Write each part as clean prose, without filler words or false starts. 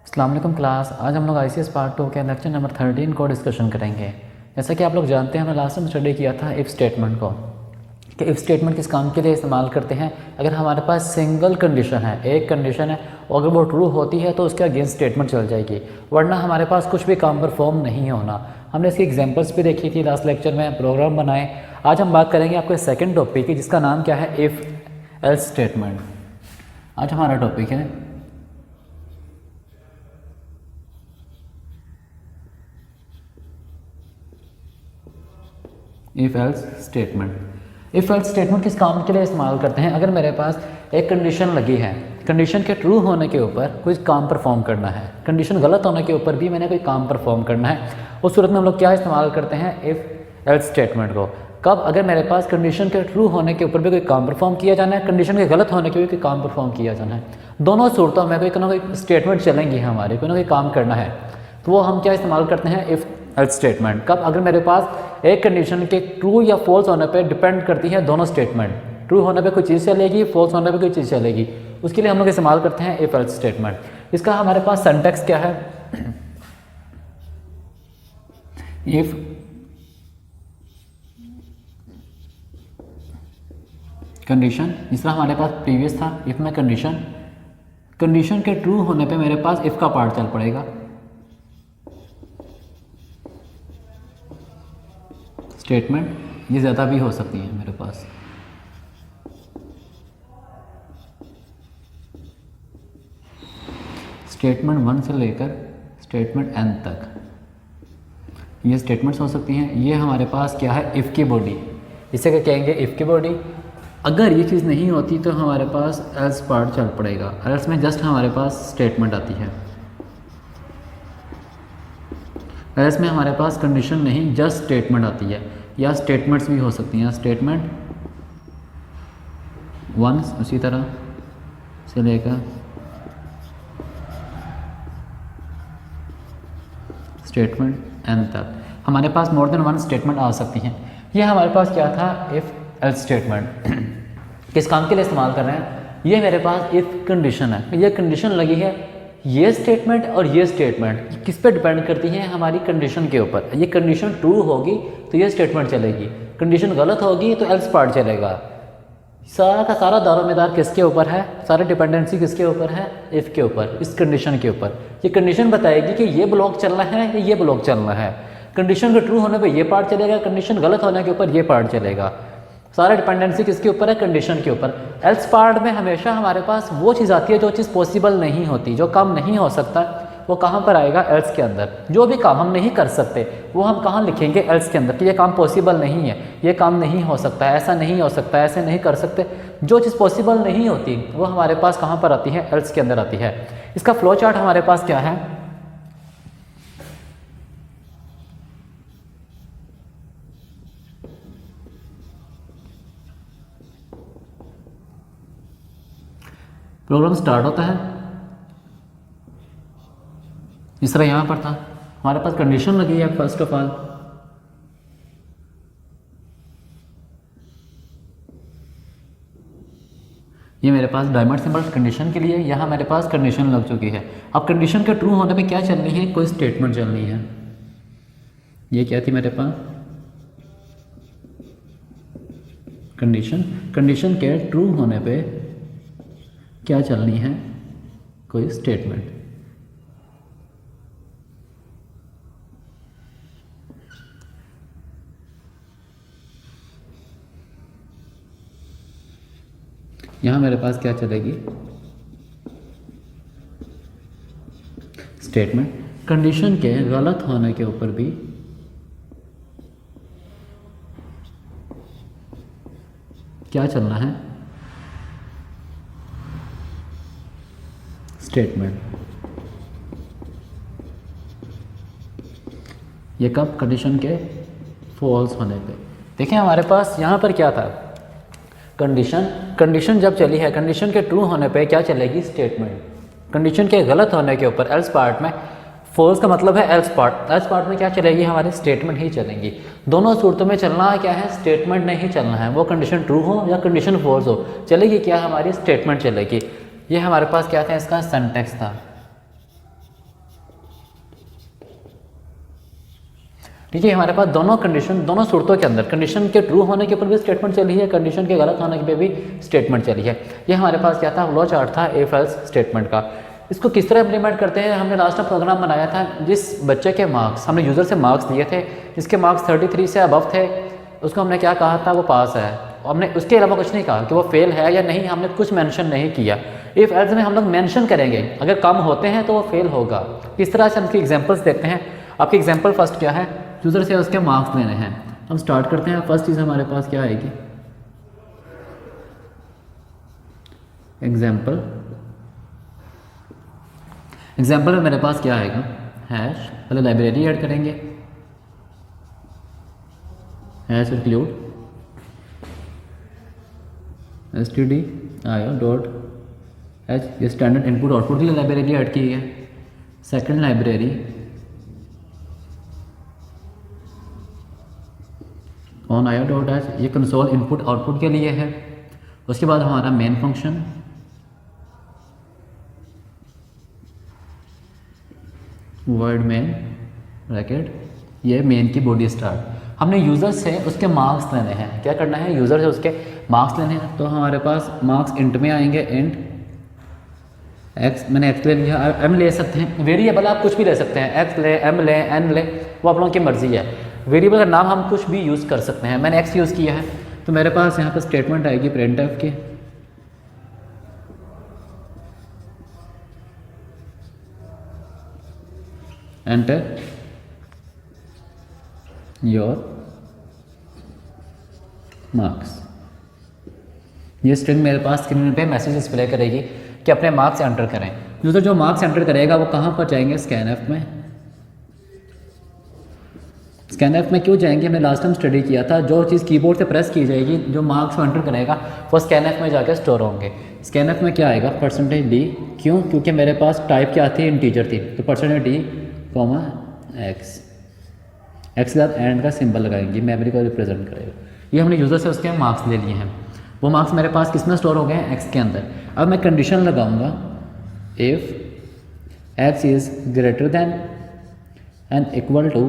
अस्सलाम वालेकुम क्लास। आज हम लोग ICS पार्ट 2 के लेक्चर नंबर 13 को डिस्कशन करेंगे। जैसा कि आप लोग जानते हैं, हमने लास्ट में स्टडी किया था इफ़ स्टेटमेंट को, कि इफ़ स्टेटमेंट किस काम के लिए इस्तेमाल करते हैं। अगर हमारे पास सिंगल कंडीशन है, एक कंडीशन है, और अगर वो ट्रू होती है तो उसके अगेंस्ट स्टेटमेंट चल जाएगी, वरना हमारे पास कुछ भी काम परफॉर्म नहीं होना। हमने इसकी एग्जाम्पल्स भी देखी थी लास्ट लेक्चर में, प्रोग्राम बनाए। आज हम बात करेंगे आपके सेकेंड टॉपिक की, जिसका नाम क्या है, इफ़ एल्स स्टेटमेंट। आज हमारा टॉपिक है if else statement. If else statement किस काम के लिए इस्तेमाल करते हैं? अगर मेरे पास एक कंडीशन लगी है, कंडीशन के ट्रू होने के ऊपर कोई काम परफॉर्म करना है, कंडीशन गलत होने के ऊपर भी मैंने कोई काम परफॉर्म करना है, उस सूरत में हम लोग क्या इस्तेमाल करते हैं, इफ़ एल्स स्टेटमेंट को। कब? अगर मेरे पास कंडीशन के ट्रू होने के ऊपर भी कोई काम परफॉर्म किया जाना है, कंडीशन के गलत होने के भी कोई काम परफॉर्म किया जाना है, दोनों सूरतों में कोई ना कोई स्टेटमेंट चलेंगी हमारे, कोई ना कोई काम करना है, तो वो हम क्या इस्तेमाल करते हैं, इफ़ एल्स स्टेटमेंट। कब? अगर मेरे पास एक कंडीशन के ट्रू या फॉल्स होने पे डिपेंड करती है दोनों स्टेटमेंट, ट्रू होने पे कोई चीज़ चलेगी, फॉल्स होने पे कोई चीज़ चलेगी, उसके लिए हम लोग इस्तेमाल करते हैं इफ़ एल्स स्टेटमेंट। इसका हमारे पास सिंटैक्स क्या है, इफ़ कंडीशन, जिस तरह हमारे पास प्रीवियस था, इफ़ में कंडीशन के ट्रू होने पे मेरे पास इफ़ का पार्ट चल पड़ेगा, स्टेटमेंट ये ज़्यादा भी हो सकती है मेरे पास। स्टेटमेंट 1 से लेकर स्टेटमेंट n तक ये स्टेटमेंट्स हो सकती हैं। ये हमारे पास क्या है, इफ़ की बॉडी, इसे क्या कहेंगे, इफ़ की बॉडी। अगर ये चीज़ नहीं होती तो हमारे पास एल्स पार्ट चल पड़ेगा। एल्स में जस्ट हमारे पास स्टेटमेंट आती है, एल्स में हमारे पास कंडीशन नहीं, जस्ट स्टेटमेंट आती है, या स्टेटमेंट्स भी हो सकती हैं, स्टेटमेंट 1 उसी तरह से लेकर स्टेटमेंट n तक हमारे पास मोर देन 1 स्टेटमेंट आ सकती हैं। ये हमारे पास क्या था, इफ़ एल्स स्टेटमेंट। किस काम के लिए इस्तेमाल कर रहे हैं, ये मेरे पास इफ़ कंडीशन है, ये कंडीशन लगी है, ये स्टेटमेंट और ये स्टेटमेंट किस पे डिपेंड करती हैं, हमारी कंडीशन के ऊपर। ये कंडीशन ट्रू होगी तो ये स्टेटमेंट चलेगी, कंडीशन गलत होगी तो एल्स पार्ट चलेगा। सारा का सारा दारोमदार किसके ऊपर है, सारी डिपेंडेंसी किसके ऊपर है, इफ़ के ऊपर, इस कंडीशन के ऊपर। ये कंडीशन बताएगी कि ये ब्लॉक चलना है या ये ब्लॉक चलना है। कंडीशन के ट्रू होने पे ये पार्ट चलेगा, कंडीशन गलत होने के ऊपर ये पार्ट चलेगा। सारा डिपेंडेंसी किसके ऊपर है, कंडीशन के ऊपर। एल्स पार्ट में हमेशा हमारे पास वो चीज़ आती है जो चीज़ पॉसिबल नहीं होती, जो काम नहीं हो सकता, वो कहाँ पर आएगा, एल्स के अंदर। जो भी काम हम नहीं कर सकते वो हम कहाँ लिखेंगे, एल्स के अंदर, कि ये काम पॉसिबल नहीं है, ये काम नहीं हो सकता, ऐसा नहीं हो सकता, ऐसे नहीं कर सकते। जो चीज़ पॉसिबल नहीं होती वो हमारे पास कहाँ पर आती है, एल्स के अंदर आती है। इसका फ्लो चार्ट हमारे पास क्या है, प्रोग्राम स्टार्ट होता है जिस तरह यहाँ पर था, हमारे पास कंडीशन लगी है फर्स्ट ऑफ ऑल, ये मेरे पास डायमंड सिंबल कंडीशन के लिए, यहाँ मेरे पास कंडीशन लग चुकी है। अब कंडीशन के ट्रू होने पे क्या चलनी है, कोई स्टेटमेंट चलनी है। ये क्या थी मेरे पास, कंडीशन के ट्रू होने पे क्या चलनी है, कोई स्टेटमेंट। यहाँ मेरे पास क्या चलेगी, स्टेटमेंट। कंडीशन के गलत होने के ऊपर भी क्या चलना है, स्टेटमेंट। ये कब, कंडीशन के फॉल्स होने पे। देखिए हमारे पास यहाँ पर क्या था, कंडीशन जब चली है, कंडीशन के ट्रू होने पे क्या चलेगी, स्टेटमेंट। कंडीशन के गलत होने के ऊपर, एल्स पार्ट में, फॉल्स का मतलब है एल्स पार्ट में क्या चलेगी, हमारी स्टेटमेंट ही चलेंगी। दोनों सूरतों में चलना क्या है, स्टेटमेंट नहीं चलना है, वो कंडीशन ट्रू हो या कंडीशन फॉल्स हो, चलेगी क्या, हमारी स्टेटमेंट चलेगी। ये हमारे पास क्या था, इसका सिंटैक्स था। ठीक है। हमारे पास दोनों कंडीशन, दोनों सूरतों के अंदर कंडीशन के ट्रू होने के ऊपर भी स्टेटमेंट चली है, कंडीशन के गलत होने के पे भी स्टेटमेंट चली है। ये हमारे पास क्या था, फ्लो चार्ट था इफ एल्स स्टेटमेंट का। इसको किस तरह इम्प्लीमेंट करते हैं, हमने लास्ट में प्रोग्राम बनाया था, जिस बच्चे के मार्क्स हमने यूज़र से मार्क्स दिए थे, जिसके मार्क्स 33 से अबव थे, उसको हमने क्या कहा था, वो पास है। हमने उसके अलावा कुछ नहीं कहा कि वो फेल है या नहीं, हमने कुछ मेंशन नहीं किया। इफ एल्स में हम लोग मेंशन करेंगे, अगर कम होते हैं तो वो फेल होगा। किस तरह से हम उसकी एग्जांपल्स देखते हैं। आपकी एग्जांपल फर्स्ट क्या है, यूज़र से उसके मार्क्स लेने हैं। हम स्टार्ट करते हैं। फर्स्ट चीज़ हमारे पास क्या आएगी, एग्जाम्पल। एग्जाम्पल में मेरे पास क्या आएगा, हैश, पहले लाइब्रेरी ऐड करेंगे, हैश इंक्लूड std आया डॉट एच, ये स्टैंडर्ड इनपुट आउटपुट के लिए लाइब्रेरी ऐड की है। सेकंड लाइब्रेरी ऑन आया डॉट एच, ये कंसोल इनपुट आउटपुट के लिए है। उसके बाद हमारा main function, word main bracket, ये मेन की बॉडी स्टार्ट। हमने यूज़र से उसके मार्क्स लेने हैं। क्या करना है, यूज़र से उसके मार्क्स लेने हैं। तो हमारे पास मार्क्स इंट में आएंगे, इंट एक्स, मैंने एक्स ले लिया, एम ले सकते हैं, वेरिएबल आप कुछ भी ले सकते हैं, एक्स ले, एम ले, एन ले, वो आप लोगों की मर्जी है। वेरिएबल का नाम हम कुछ भी यूज़ कर सकते हैं। मैंने एक्स यूज़ किया है, तो मेरे पास यहाँ पर स्टेटमेंट आएगी प्रिंट एफ की, एंटर योर मार्क्स। ये स्ट्रिंग मेरे पास स्क्रीन पे मैसेज डिस्प्ले करेगी कि अपने मार्क्स एंटर करें। यूज़र जो मार्क्स एंटर करेगा वो कहाँ पर जाएंगे, स्कैनएफ में। स्कैनएफ में क्यों जाएंगे, हमने लास्ट टाइम स्टडी किया था, जो चीज़ कीबोर्ड से प्रेस की जाएगी, जो मार्क्स एंटर करेगा वो स्कैनएफ में जाकर स्टोर होंगे। स्कैनएफ में क्या आएगा, परसेंटेज डी, क्यों, क्योंकि मेरे पास टाइप क्या थी, इंटीजर थी, तो percentage d comma x, x के साथ एंड का सिंबल लगाएंगे, मेमोरी को रिप्रेजेंट करेगा। ये हमने यूज़र से उसके मार्क्स ले लिए हैं। वो मार्क्स मेरे पास किस में स्टोर हो गए हैं, एक्स के अंदर। अब मैं कंडीशन लगाऊंगा, if x is greater than and equal to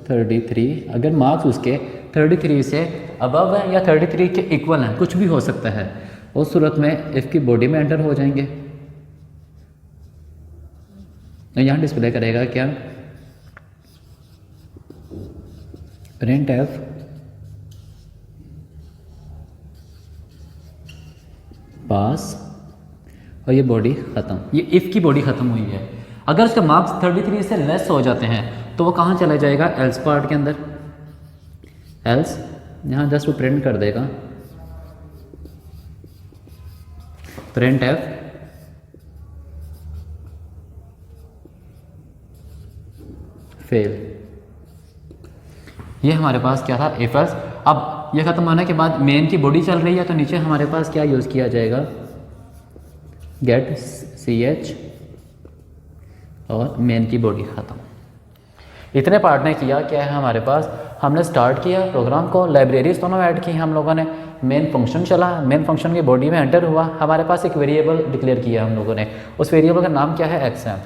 33, अगर मार्क्स उसके 33 से अबव है या 33 के इक्वल हैं, कुछ भी हो सकता है, उस सूरत में इफ़ की बॉडी में एंटर हो जाएंगे। यहाँ डिस्प्ले करेगा क्या, प्रिंट एफ पास, और ये बॉडी ख़त्म। ये इफ़ की बॉडी ख़त्म हुई है। अगर उसके मार्क्स 33 से लेस हो जाते हैं तो वो कहाँ चला जाएगा, एल्स पार्ट के अंदर। एल्स यहाँ जस्ट वो प्रिंट कर देगा, प्रिंट एफ फेल। ये हमारे पास क्या था, इफ एल्स। अब ये ख़त्म होने के बाद मेन की बॉडी चल रही है, तो नीचे हमारे पास क्या यूज़ किया जाएगा, गेट सी एच, और मेन की बॉडी ख़त्म। इतने पार्ट ने किया क्या है हमारे पास, हमने स्टार्ट किया प्रोग्राम को, लाइब्रेरीज दोनों ऐड की हम लोगों ने, मेन फंक्शन चला, मेन फंक्शन की बॉडी में एंटर हुआ, हमारे पास एक वेरिएबल डिक्लेयर किया हम लोगों ने। उस वेरिएबल का नाम क्या है, एक्स है।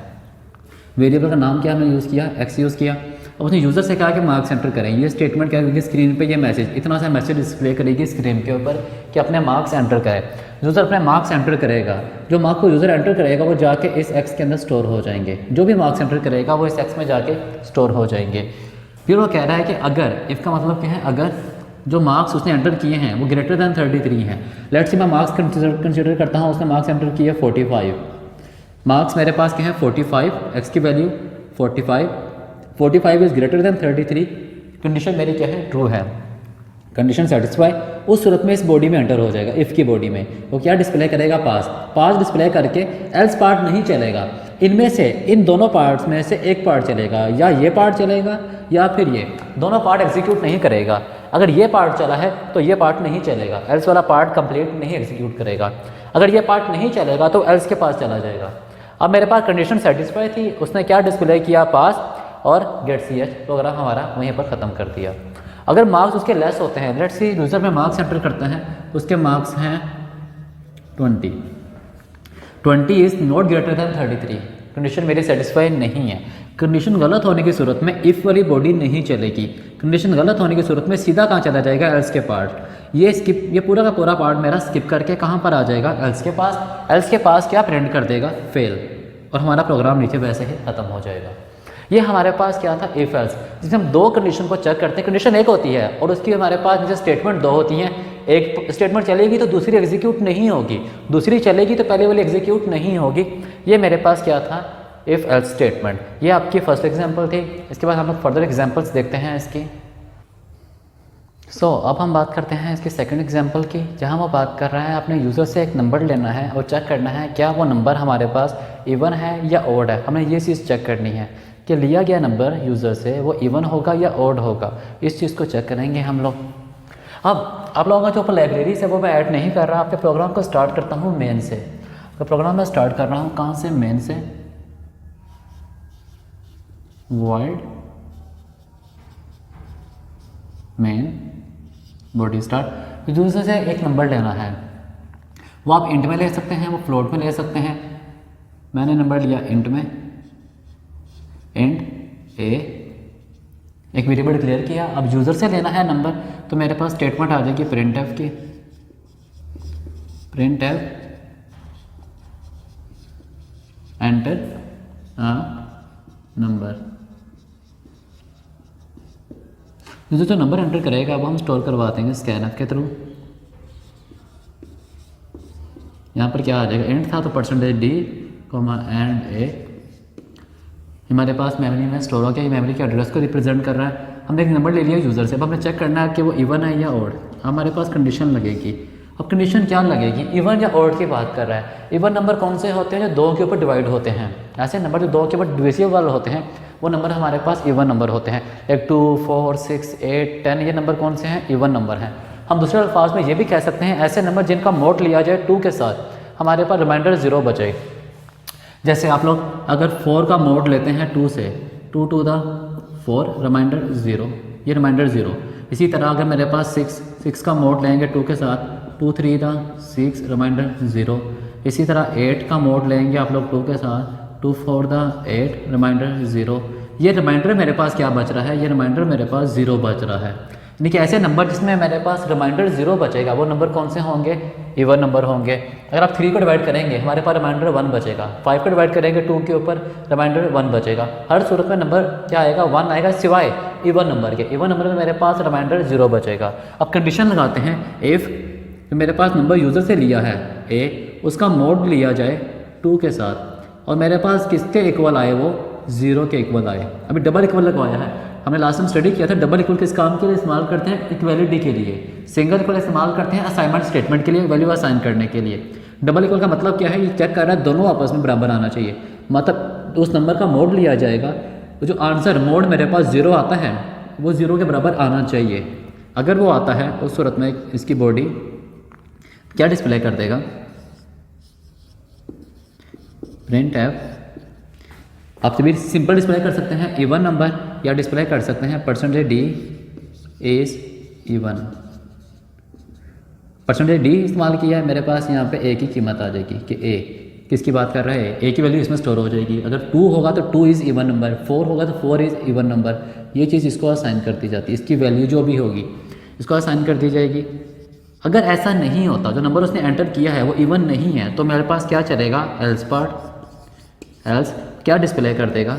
वेरिएबल का नाम क्या हमने यूज़ किया, एक्स यूज़ किया। और उसने यूज़र से कहा कि मार्क्स एंटर करें। ये स्टेटमेंट क्या करेगी, स्क्रीन पे ये मैसेज, इतना सा मैसेज डिस्प्ले करेगी स्क्रीन के ऊपर कि अपने मार्क्स एंटर करें। यूज़र अपने मार्क्स एंटर करेगा, जो मार्क्स को यूज़र एंटर करेगा वो जाके इस एक्स के अंदर स्टोर हो जाएंगे। जो भी मार्क्स एंटर करेगा वो इस एक्स में जाके स्टोर हो जाएंगे। फिर वो कह रहा है कि अगर, इफ़ का मतलब क्या है, अगर जो मार्क्स उसने एंटर किए हैं वो ग्रेटर दैन 33 हैं। लेट्स से मैं मार्क्स कंसिडर करता हूँ, उसने मार्क्स एंटर किए 45, मार्क्स मेरे पास क्या है 45, एक्स की value 45 is greater than 33, condition मेरी क्या है, ट्रू है, कंडीशन सेटिस्फाई। उस सूरत में इस बॉडी में एंटर हो जाएगा, इफ़ की बॉडी में वो क्या डिस्प्ले करेगा, पास डिस्प्ले करके एल्स पार्ट नहीं चलेगा। इनमें से, इन दोनों पार्ट्स में से एक पार्ट चलेगा, या ये पार्ट चलेगा या फिर ये, दोनों पार्ट एग्जीक्यूट नहीं करेगा। अगर ये पार्ट चला है तो ये पार्ट नहीं चलेगा, एल्स वाला पार्ट कंप्लीट नहीं एग्जीक्यूट करेगा। अगर ये पार्ट नहीं चलेगा तो एल्स के पास चला जाएगा। अब मेरे पास कंडीशन सेटिस्फाई थी, उसने क्या डिस्प्ले किया, पास, और गेट सी एच, प्रोग्राम हमारा वहीं पर ख़त्म कर दिया। अगर मार्क्स उसके लेस होते हैं, लेट्स सी यूज़र में मार्क्स एंटर करते हैं, उसके मार्क्स हैं 20 is not greater than 33, condition मेरी सेटिस्फाई नहीं है। कंडीशन गलत होने की सूरत में इफ़ वाली बॉडी नहीं चलेगी। कंडीशन गलत होने की सूरत में सीधा कहाँ चला जाएगा, एल्स के पार्ट। ये पूरा का पूरा पार्ट मेरा स्किप करके कहाँ पर आ जाएगा, एल्स के पास। एल्स के पास क्या प्रिंट कर देगा, फेल, और हमारा प्रोग्राम नीचे वैसे ही ख़त्म हो जाएगा। ये हमारे पास क्या था, इफ एल्स, जिसमें हम दो कंडीशन को चेक करते हैं। कंडीशन एक होती है और उसकी हमारे पास नीचे स्टेटमेंट दो होती हैं। एक स्टेटमेंट चलेगी तो दूसरी एग्जीक्यूट नहीं होगी, दूसरी चलेगी तो पहले वाली एग्जीक्यूट नहीं होगी। ये मेरे पास क्या था, इफ एल्स स्टेटमेंट। ये आपकी फर्स्ट एग्जांपल थी। इसके बाद हम लोग फर्दर एग्जांपल्स देखते हैं इसकी। अब हम बात करते हैं इसकी सेकंड एग्जांपल की, जहां वो बात कर रहा है अपने यूज़र से एक नंबर लेना है और चेक करना है क्या वो नंबर हमारे पास इवन है या ओड है। हमें ये चीज़ चेक करनी है कि लिया गया नंबर यूज़र से वो इवन होगा या ओड होगा। इस चीज़ को चेक करेंगे हम लोग। अब आप लोगों का जो लाइब्रेरी से वो मैं ऐड नहीं कर रहा, आपके प्रोग्राम को स्टार्ट करता हूँ मेन से। तो प्रोग्राम मैं स्टार्ट कर रहा हूँ कहाँ से, मेन से। void main body start. User से एक नंबर लेना है, वो आप इंट में ले सकते हैं, वो फ्लोट में ले सकते हैं। मैंने नंबर लिया इंट में, इंट ए, एक वेरिएबल डिक्लेयर किया। अब यूज़र से लेना है नंबर, तो मेरे पास स्टेटमेंट आ जाएगी printf की, printf एंटर नंबर। यूज़र जो नंबर एंटर करेगा अब हम स्टोर करवा देंगे स्कैनफ के थ्रू। यहाँ पर क्या आ जाएगा, इंट था तो %d, एंड ए हमारे पास मेमोरी में स्टोर हो गया। ये मेमोरी के एड्रेस को रिप्रेजेंट कर रहा है। हमने एक नंबर ले लिया यूज़र से। अब हमें चेक करना है कि वो इवन है या ओड। हमारे पास कंडीशन लगेगी। अब कंडीशन क्या लगेगी, इवन या ओड की बात कर रहा है। इवन नंबर कौन से होते हैं, जो दो के ऊपर डिवाइड होते हैं। ऐसे नंबर जो दो के ऊपर डिविजिबल होते हैं वो नंबर हमारे पास इवन नंबर होते हैं। एक 2, 4, 6, 8, 10 ये नंबर कौन से हैं, इवन नंबर हैं। हम दूसरे अल्फाज में ये भी कह सकते हैं ऐसे नंबर जिनका मोड लिया जाए 2 के साथ, हमारे पास रिमाइंडर 0 बचे। जैसे आप लोग अगर 4 का मोड लेते हैं 2 से, 2 to the 4 रिमाइंडर 0, ये रिमाइंडर 0। इसी तरह अगर मेरे पास 6 का मोड लेंगे 2 के साथ, 2 3 the 6 रिमाइंडर 0। इसी तरह 8 का मोड लेंगे आप लोग 2 के साथ, 2 4 the 8 रिमाइंडर 0। ये रिमाइंडर मेरे पास क्या बच रहा है, ये रिमाइंडर मेरे पास 0 बच रहा है। यानी कि ऐसे नंबर जिसमें मेरे पास रिमाइंडर 0 बचेगा वो नंबर कौन से होंगे, इवन नंबर होंगे। अगर आप 3 को डिवाइड करेंगे हमारे पास रिमाइंडर 1 बचेगा। 5 को डिवाइड करेंगे 2 के ऊपर, रिमाइंडर 1 बचेगा। हर सूरत में नंबर क्या आएगा, 1 आएगा, सिवाय इवन नंबर के। इवन नंबर में मेरे पास रिमाइंडर 0 बचेगा। अब कंडीशन लगाते हैं, इफ़ मेरे पास नंबर यूज़र से लिया है ए, उसका मोड लिया जाए 2 के साथ और मेरे पास किसके इक्वल आए, वो 0 के इक्वल आए। अभी डबल इक्वल लगवाया है। हमने लास्ट में स्टडी किया था डबल इक्वल किस काम के लिए इस्तेमाल करते हैं, इक्वलिटी के लिए। सिंगल इक्वल इस्तेमाल करते हैं असाइनमेंट स्टेटमेंट के लिए, वैल्यू असाइन करने के लिए। डबल इक्वल का मतलब क्या है, ये चेक कर रहा है दोनों आपस में बराबर आना चाहिए। मतलब उस नंबर का मोड लिया जाएगा, तो जो आंसर मोड मेरे पास 0 आता है वो 0 के बराबर आना चाहिए। अगर वो आता है उस सूरत में इसकी बॉडी क्या डिस्प्ले कर देगा, printf। आप सभी सिंपल डिस्प्ले कर सकते हैं इवन नंबर, या डिस्प्ले कर सकते हैं %d is even। %d इस्तेमाल किया है, मेरे पास यहाँ पे a की कीमत आ जाएगी कि a किसकी बात कर रहा है, a की वैल्यू इसमें स्टोर हो जाएगी। अगर 2 होगा तो 2 इज़ इवन नंबर, 4 होगा तो 4 इज़ इवन नंबर। ये चीज़ इसको असाइन कर दी जाती है, इसकी वैल्यू जो भी होगी इसको असाइन कर दी जाएगी। अगर ऐसा नहीं होता, जो नंबर उसने एंटर किया है वो इवन नहीं है, तो मेरे पास क्या चलेगा, एल्स पार्ट। एल्स क्या डिस्प्ले कर देगा,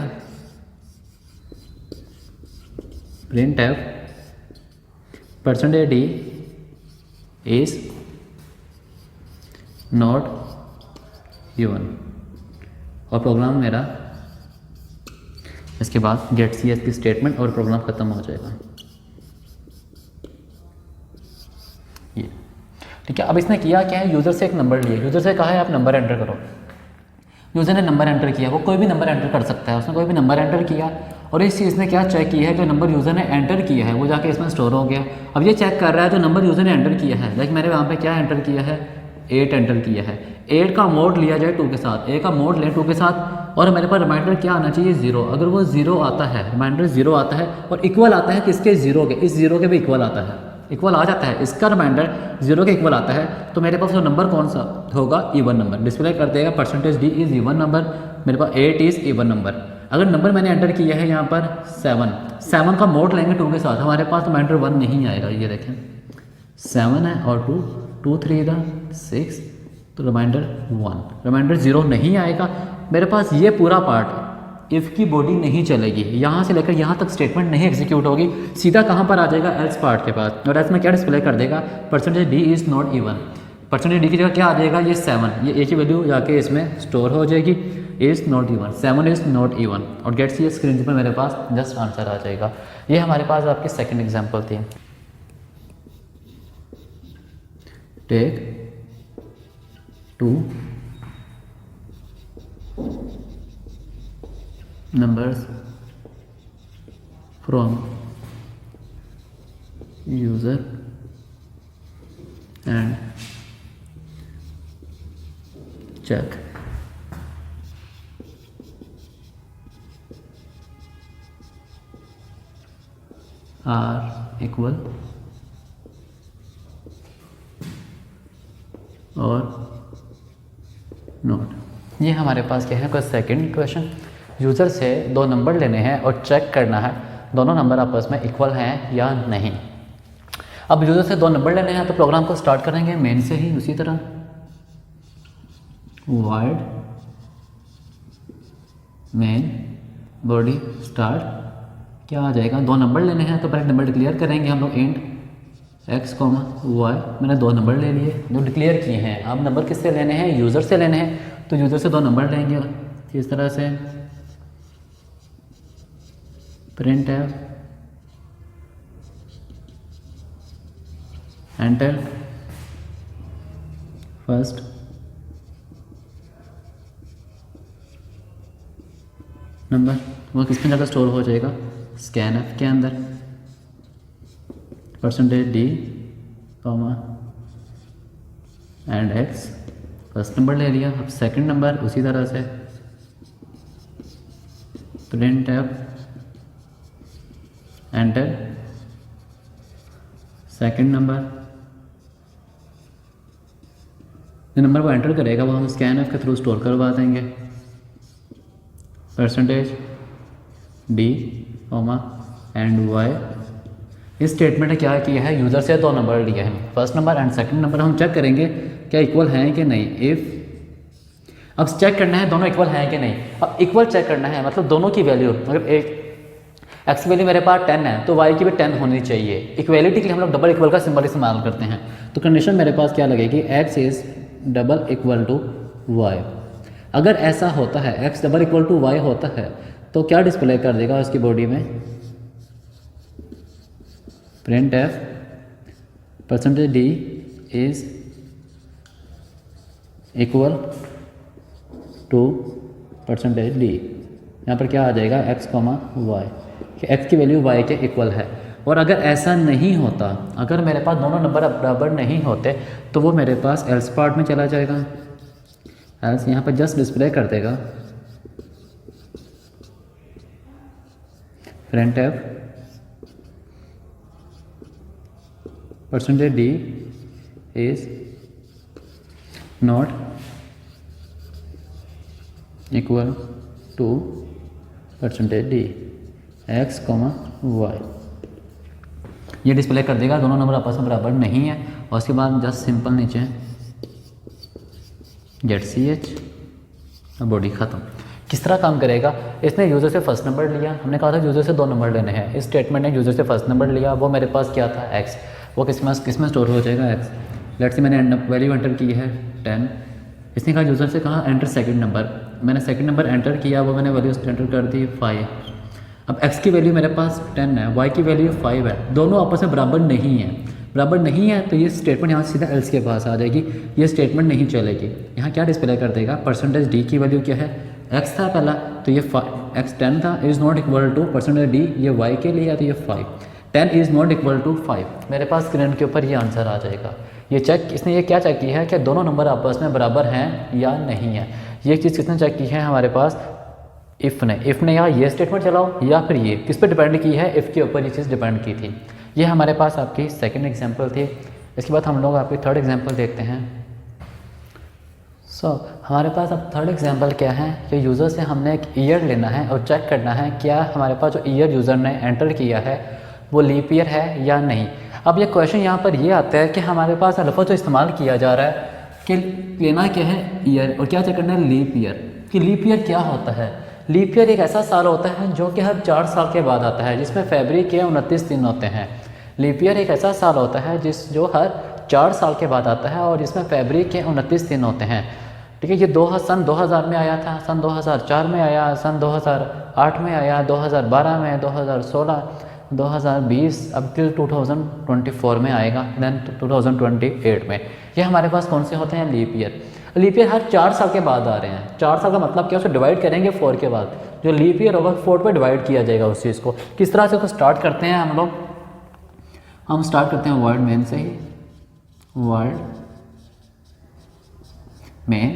printf %d is not even। और प्रोग्राम मेरा इसके बाद गेट cs की स्टेटमेंट और प्रोग्राम ख़त्म हो जाएगा। ये ठीक है। अब इसने किया क्या है, यूज़र से एक नंबर लिया, यूज़र से कहा है आप नंबर एंटर करो। यूज़र ने नंबर एंटर किया, वो कोई भी नंबर एंटर कर सकता है। उसने कोई भी नंबर एंटर किया और इस चीज़ ने क्या चेक किया है, जो नंबर यूज़र ने एंटर किया है वो जाके इसमें स्टोर हो गया। अब ये चेक कर रहा है जो नंबर यूज़र ने एंटर किया है, लाइक मेरे वहाँ पे क्या एंटर किया है, 8 एंटर किया है। 8 का मोड लिया जाए 2 के साथ, a का मोड लें 2 के साथ, और मेरे पास रिमाइंडर क्या आना चाहिए, 0। अगर वो 0 आता है, रिमाइंडर 0 आता है और इक्वल आता है किसके, 0 के, इस 0 के भी इक्वल आता है, इक्वल आ जाता है, इसका रिमाइंडर 0 के इक्वल आता है, तो मेरे पास वो नंबर कौन सा होगा, इवन नंबर। डिस्प्ले कर देगा %d इज़ इवन नंबर, मेरे पास 8 इज़ इवन नंबर। अगर नंबर मैंने एंटर किया है यहाँ पर 7 का मोड लेंगे 2 के साथ, हमारे पास तो रिमाइंडर 1 नहीं आएगा। ये देखें 7 है और 2 3 का 6, तो रिमाइंडर 1, रिमाइंडर 0 नहीं आएगा। मेरे पास ये पूरा पार्ट इफ़ की बॉडी नहीं चलेगी, यहाँ से लेकर यहाँ तक स्टेटमेंट नहीं एग्जीक्यूट होगी, सीधा कहाँ पर आ जाएगा एल्स पार्ट के पास। और एल्स में क्या डिस्प्ले कर देगा, percentage D is not even. Percentage D की जगह क्या आ जाएगा, ये 7, ये ए की वैल्यू जाके इसमें स्टोर हो जाएगी, is not even, 7 is not even, और गेट्स ये स्क्रीन पर मेरे पास जस्ट आंसर आ जाएगा। ये हमारे पास आपकी सेकंड एग्जांपल थी। Take 2 numbers from user and check are equal और नोट। ये हमारे पास क्या है, कोई सेकंड क्वेश्चन, यूज़र से 2 नंबर लेने हैं और चेक करना है दोनों नंबर आपस में इक्वल हैं या नहीं। अब यूज़र से 2 नंबर लेने हैं तो प्रोग्राम को स्टार्ट करेंगे मेन से ही, उसी तरह वाइड मेन बॉडी स्टार्ट, क्या आ जाएगा, 2 नंबर लेने हैं तो पहले नंबर डिक्लेयर करेंगे हम लोग, इंट x, y। मैंने 2 नंबर ले लिए जो डिक्लेयर किए हैं। अब नंबर किससे लेने हैं, यूज़र से लेने हैं, तो यूज़र से 2 नंबर लेंगे इस तरह से, प्रिंट है एंटर फर्स्ट नंबर, वो किस में ज़्यादा स्टोर हो जाएगा, स्कैन एफ के अंदर, percentage d comma and x, first number ले लिया। अब सेकंड नंबर उसी तरह से print f enter second number, जो नंबर वो एंटर करेगा वो हम स्कैन एफ के थ्रू स्टोर करवा देंगे, percentage d comma and y. इस स्टेटमेंट ने क्या किया है, यूज़र से 2 नंबर लिए हैं, first number and second number हम चेक करेंगे क्या इक्वल हैं कि नहीं। इफ़ अब चेक करना है दोनों इक्वल हैं कि नहीं। अब इक्वल चेक करना है मतलब दोनों की वैल्यू, अगर एक एक्स की वैल्यू मेरे पास 10 है तो वाई की भी 10 होनी चाहिए। इक्वेलिटी के लिए हम लोग डबल इक्वल का सिंबल इस्तेमाल करते हैं, तो कंडीशन मेरे पास क्या लगेगी, x is double equal to y. अगर ऐसा होता है, x double equal to y होता है, तो क्या डिस्प्ले कर देगा उसकी बॉडी में, print f percentage d is equal to percentage d. यहाँ पर क्या आ जाएगा, एक्स कॉमा वाई, कि एक्स की वैल्यू वाई के इक्वल है। और अगर ऐसा नहीं होता, अगर मेरे पास दोनों नंबर बराबर नहीं होते, तो वो मेरे पास एल्स पार्ट में चला जाएगा। एल्स यहाँ पर जस्ट डिस्प्ले कर देगा print f percentage d is not equal to percentage d x comma y. ये डिस्प्ले कर देगा दोनों नंबर आपस में बराबर नहीं है, और उसके बाद जस्ट सिंपल नीचे गेट सी एच, बॉडी ख़त्म। किस तरह काम करेगा, इसने यूज़र से फर्स्ट नंबर लिया, हमने कहा था यूज़र से 2 नंबर लेने हैं, इस स्टेटमेंट ने यूज़र से फर्स्ट नंबर लिया, वो मेरे पास क्या था एक्स, वो किस में स्टोर हो जाएगा एक्स। लेट्स से मैंने वैल्यू एंटर की है 10, इसने कहा यूज़र से कहा एंटर सेकंड नंबर, मैंने सेकंड नंबर एंटर किया, वो मैंने वैल्यू एंटर कर दी 5। अब x की वैल्यू मेरे पास 10 है, y की वैल्यू 5 है, दोनों आपस में बराबर नहीं है। बराबर नहीं है तो ये स्टेटमेंट यहाँ सीधा एल्स के पास आ जाएगी, ये स्टेटमेंट नहीं चलेगी। यहाँ क्या डिस्प्ले कर देगा, परसेंटेज डी की वैल्यू क्या है, x था पहला, तो ये x 10 था, is not equal to percentage d, ये y के लिए तो ये 5, 10 इज़ नॉट इक्वल टू 5। मेरे पास स्क्रीन के ऊपर ये आंसर आ जाएगा। ये चेक, इसने ये क्या चेक किया है कि दोनों नंबर आपस में बराबर हैं या नहीं है। ये चीज़ किसने चेक की है, हमारे पास इफ़ ने यहाँ ये स्टेटमेंट चलाओ या फिर ये, किस पे डिपेंड की है, इफ़ के ऊपर ये चीज़ डिपेंड की थी। ये हमारे पास आपकी सेकंड एग्जांपल थी। इसके बाद हम लोग आपकी थर्ड एग्जांपल देखते हैं। हमारे पास अब थर्ड एग्जांपल क्या है कि यूज़र से हमने एक ईयर लेना है और चेक करना है क्या हमारे पास जो ईयर यूज़र ने एंटर किया है वो लीप ईयर है या नहीं। अब ये क्वेश्चन यहाँ पर ये आता है कि हमारे पास लफ्ज़ जो इस्तेमाल किया जा रहा है कि लेना क्या है ईयर और क्या चेक करना है लीप ईयर। कि लीप ईयर क्या होता है? लीप ईयर एक ऐसा साल होता है जो कि हर 4 साल के बाद आता है, जिसमें फरवरी के 29 दिन होते हैं। लीप ईयर एक ऐसा साल होता है जो हर 4 साल के बाद आता है और जिसमें फरवरी के 29 दिन होते हैं। ठीक है, ये सन 2000 में आया था, सन 2004 में आया, सन 2008 में आया, 2012 में, 2016, 2020, अब टिल 2024 में आएगा, देन 2028 में। ये हमारे पास कौन से होते हैं? Leap year. लीप ईयर हर 4 साल के बाद आ रहे हैं। 4 साल का मतलब क्या? उसे डिवाइड करेंगे 4 के बाद, जो लीप ईयर होगा 4 पे डिवाइड किया जाएगा उस चीज़ को। किस तरह से उसको स्टार्ट करते हैं हम लोग? हम स्टार्ट करते हैं वर्ड मेन से ही, वर्ड मेन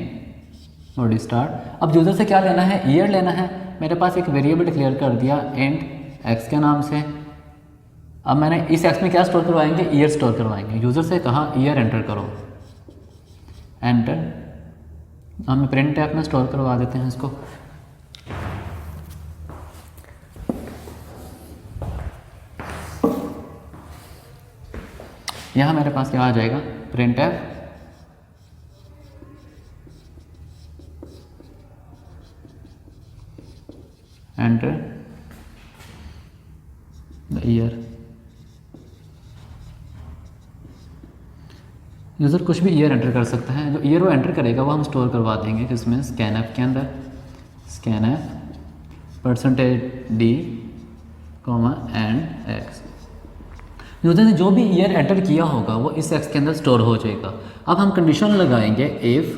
और स्टार्ट। अब यूज़र से क्या लेना है? ईयर लेना है। मेरे पास एक वेरिएबल डिक्लेयर कर दिया इंट एक्स के नाम से। अब मैंने इस एक्स में क्या स्टोर करवाएंगे? ईयर स्टोर करवाएंगे। यूज़र से कहा ईयर एंटर करो, एंटर। हम प्रिंट टैब में स्टोर करवा देते हैं इसको। यहाँ मेरे पास क्या आ जाएगा? Print tab enter the year. User कुछ भी ईयर एंटर कर सकता है, जो ईयर वो एंटर करेगा वो हम स्टोर करवा देंगे किसमें? स्कैनएफ के अंदर। Scanf %d, and x. User ने जो भी ईयर एंटर किया होगा वो इस एक्स के अंदर स्टोर हो जाएगा। अब हम कंडीशन लगाएंगे इफ़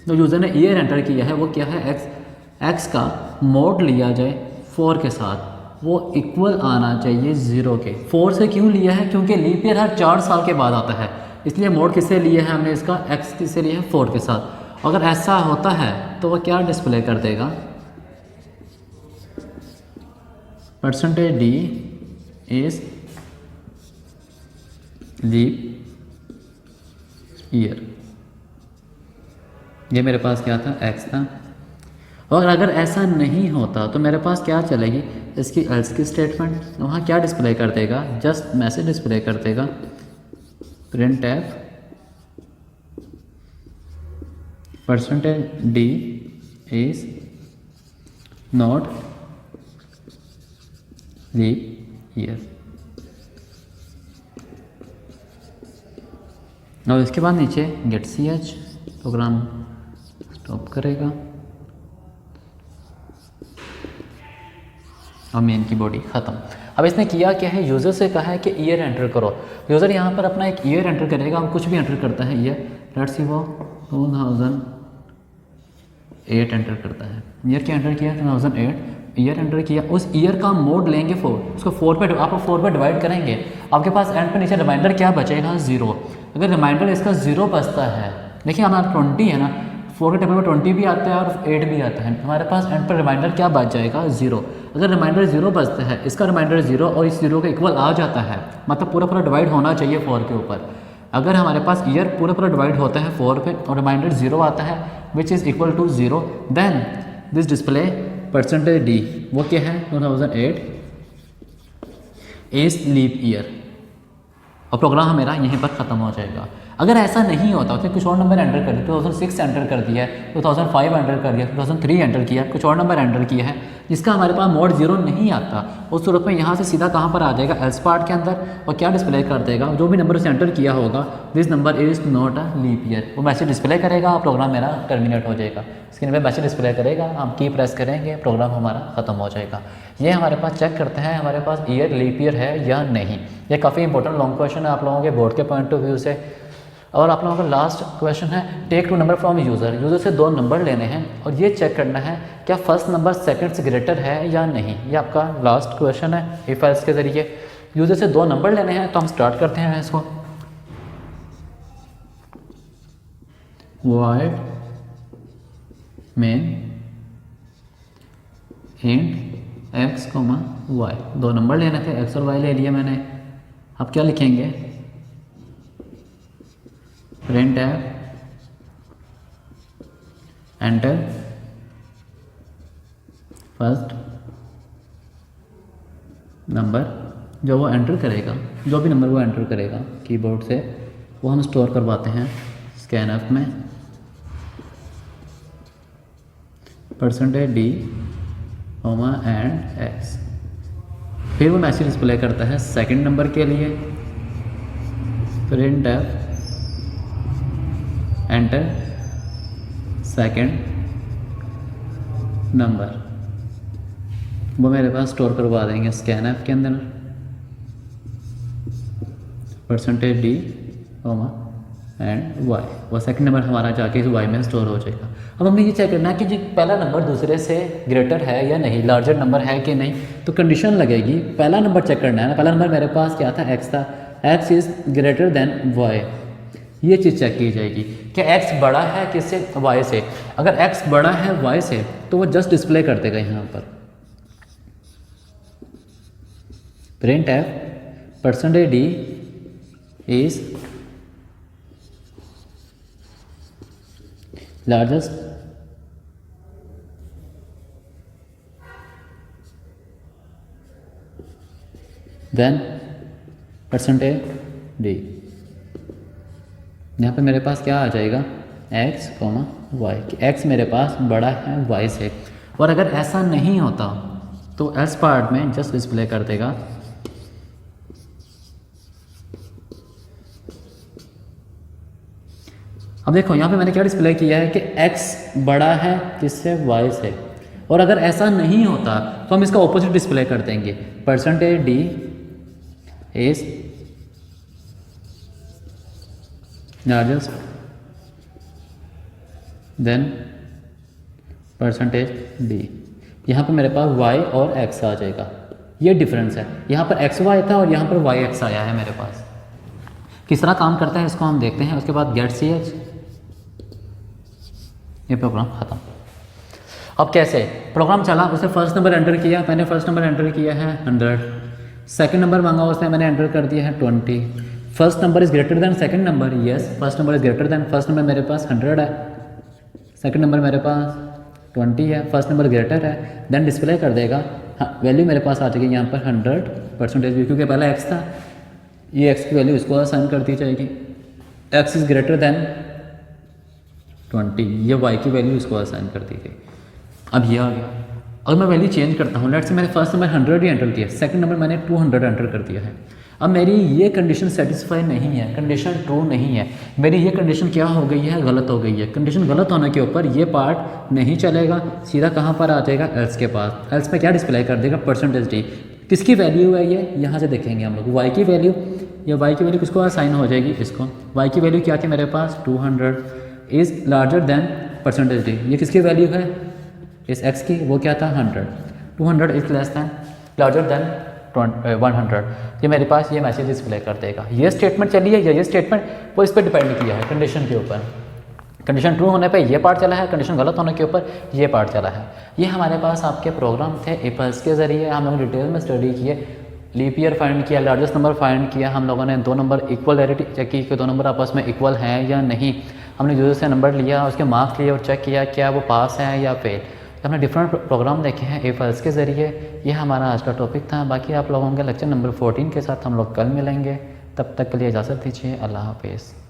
जो यूज़र ने ईयर एंटर किया है वो क्या है? एक्स का मोड लिया जाए 4 के साथ, वो इक्वल आना चाहिए 0 के। 4 से क्यों लिया है? क्योंकि लीप ईयर हर 4 साल के बाद आता है, इसलिए मोड किससे लिया है हमने? इसका एक्स किससे लिया है? 4 के साथ। अगर ऐसा होता है तो वह क्या डिस्प्ले कर देगा? %d is leap year. ये मेरे पास क्या था? एक्स था। और अगर ऐसा नहीं होता तो मेरे पास क्या चलेगी? इसकी एल्स की स्टेटमेंट। वहाँ क्या डिस्प्ले कर देगा? जस्ट मैसेज डिस्प्ले कर देगा, print tab %d is not leap year. और इसके बाद नीचे गेट ch, प्रोग्राम स्टॉप करेगा और मेन की बॉडी ख़त्म। अब इसने किया क्या है? यूज़र से कहा है कि ईयर एंटर करो। यूज़र यहाँ पर अपना एक ईयर एंटर करेगा। हम कुछ भी एंटर करता है ईयर, लेट्स सी वो 2008 एंटर करता है। ईयर क्या एंटर किया? 2008 ईयर एंटर किया। उस ईयर का मोड लेंगे 4, उसको 4 पे आप 4 पे डिवाइड करेंगे। आपके पास एंड पे नीचे रिमाइंडर क्या बचेगा? 0। अगर रिमाइंडर इसका 0 बचता है, देखिए हमारा 20 है ना, 4 के टेबल में 20 भी आता है और 8 भी आता है। हमारे पास एंड पर रिमाइंडर क्या बच जाएगा? 0। अगर रिमाइंडर 0 बचता है, इसका रिमाइंडर 0 और इस 0 के इक्वल आ जाता है, मतलब पूरा डिवाइड होना चाहिए 4 के ऊपर। अगर हमारे पास ईयर पूरा डिवाइड होता है 4 पे और रिमाइंडर 0 आता है which is equal to 0, then this display %d वो क्या है? 2008 इज लीप ईयर। और प्रोग्राम मेरा यहीं पर ख़त्म हो जाएगा। अगर ऐसा नहीं होता तो कुछ और नंबर एंटर कर दिया, 2006 एंटर कर दिया है, 2005 एंटर कर दिया, 2003 एंटर किया, कुछ और नंबर एंटर किया है जिसका हमारे पास मोड 0 नहीं आता, उस सूरत में यहाँ से सीधा कहाँ पर आ जाएगा? एल्स पार्ट के अंदर। और क्या डिस्प्ले कर देगा? जो भी नंबर उसे एंटर किया होगा, this number is not a leap year, वो मैसेज डिस्प्ले करेगा। प्रोग्राम मेरा टर्मिनेट हो जाएगा। स्क्रीन पर मैसेज डिस्प्ले करेगा, हम की प्रेस करेंगे, प्रोग्राम हमारा ख़त्म हो जाएगा। ये हमारे पास चेक करते हैं हमारे पास ईयर लीप ईयर है या नहीं। ये काफ़ी इंपॉर्टेंट लॉन्ग क्वेश्चन है आप लोगों के बोर्ड के पॉइंट ऑफ व्यू से। और आप लोगों का लास्ट क्वेश्चन है टेक 2 नंबर फ्रॉम यूज़र से 2 नंबर लेने हैं और ये चेक करना है क्या फर्स्ट नंबर सेकंड से ग्रेटर है या नहीं। ये आपका लास्ट क्वेश्चन है। इफ एल्स के ज़रिए यूज़र से 2 नंबर लेने हैं तो हम स्टार्ट करते हैं इसको। void main int x, y, 2 number लेने थे, x और y ले लिया मैंने। अब क्या लिखेंगे? प्रिंट एंटर फर्स्ट नंबर, जो वो एंटर करेगा, जो भी नंबर वो एंटर करेगा कीबोर्ड से, वो हम स्टोर करवाते हैं स्कैनफ में %d, एंड x। फिर वो मैसेज डिस्प्ले करता है सेकंड नंबर के लिए, printf एंटर सेकंड नंबर, वो मेरे पास स्टोर करवा देंगे स्कैनफ के अंदर %d, एंड y। वो सेकंड नंबर हमारा जाके इस y में स्टोर हो जाएगा। अब हमने ये चेक करना है कि जो पहला नंबर दूसरे से ग्रेटर है या नहीं, लार्जर नंबर है कि नहीं। तो कंडीशन लगेगी, पहला नंबर चेक करना है ना। पहला नंबर मेरे पास क्या था, x था, x is greater then y। ये चीज़ चेक की जाएगी कि x बड़ा है किससे, y से। अगर x बड़ा है y से तो वो जस्ट डिस्प्ले कर देगा यहाँ पर printf %d is largest than %d। यहाँ पे मेरे पास क्या आ जाएगा, x, y, x मेरे पास बड़ा है y से। और अगर ऐसा नहीं होता तो एल्स पार्ट में जस्ट डिस्प्ले कर देगा अब देखो यहाँ पे मैंने क्या डिस्प्ले किया है कि x बड़ा है किससे, y से। और अगर ऐसा नहीं होता तो हम इसका ऑपोजिट डिस्प्ले कर देंगे %d is largest than %d। यहाँ पे मेरे पास y और x आ जाएगा। ये डिफरेंस है, यहाँ पर xy था और यहाँ पर yx आया है मेरे पास। किस तरह काम करता है इसको हम देखते हैं। उसके बाद गेट ch, ये प्रोग्राम ख़त्म। अब कैसे प्रोग्राम चला, उसने फर्स्ट नंबर एंटर किया, मैंने फर्स्ट नंबर एंटर किया है 100, सेकंड नंबर मांगा उसने, मैंने एंटर कर दिया है 20। First number is greater then second number, yes first number is greater then, first number मेरे पास 100 है, सेकंड नंबर मेरे पास 20 है, फर्स्ट नंबर ग्रेटर है, देन डिस्प्ले कर देगा। हाँ, वैल्यू मेरे पास आ जाएगी यहाँ पर 100% क्योंकि पहला x था, ये x की वैल्यू इसको असाइन कर दी जाएगी। x इज़ ग्रेटर देन 20, ये y की वैल्यू इसको असाइन कर दी गई। अब ये आ गया। अगर मैं वैल्यू चेंज करता हूँ, लेट्स से मैंने फर्स्ट नंबर 100 ही एंटर किया, सेकंड नंबर मैंने 200 एंटर कर दिया है। अब मेरी ये कंडीशन सेटिस्फाई नहीं है, कंडीशन ट्रू नहीं है, मेरी ये कंडीशन क्या हो गई है, गलत हो गई है। कंडीशन गलत होने के ऊपर ये पार्ट नहीं चलेगा, सीधा कहाँ पर आ जाएगा, एल्स के पास। एल्स में क्या डिस्प्ले कर देगा, %d। किसकी वैल्यू है ये, यहाँ से देखेंगे हम लोग, y की वैल्यू। ये y की वैल्यू किसको असाइन हो जाएगी, इसको। y की वैल्यू क्या थी मेरे पास, 200 इज़ लार्जर देन %d। ये किसकी वैल्यू है, इस x की, वो क्या था 100। 200 is less than larger than 100। ये मेरे पास ये मैसेज डिस्प्ले कर देगा। ये स्टेटमेंट चली है या ये स्टेटमेंट, वो इस पर डिपेंड किया है कंडीशन के ऊपर। कंडीशन ट्रू होने पे ये पार्ट चला है, कंडीशन गलत होने के ऊपर ये पार्ट चला है। ये हमारे पास आपके प्रोग्राम थे इफ एल्स के ज़रिए, हम लोग डिटेल में स्टडी किए, लीप ईयर फाइंड किया, लार्जेस्ट नंबर फाइंड किया, हम लोगों ने दो नंबर इक्वलिटी चेक की कि दो नंबर आपस में इक्वल हैं या नहीं। हमने यूज़र से नंबर लिया, उसके मार्क्स लिए और चेक किया क्या वो पास है या फेल। तो हमने डिफरेंट प्रोग्राम देखे हैं इफ एल्स के ज़रिए। ये हमारा आज का टॉपिक था। बाकी आप लोगों के लेक्चर नंबर 14 के साथ हम लोग कल मिलेंगे। तब तक के लिए इजाज़त दीजिए। अल्लाह हाफिज़।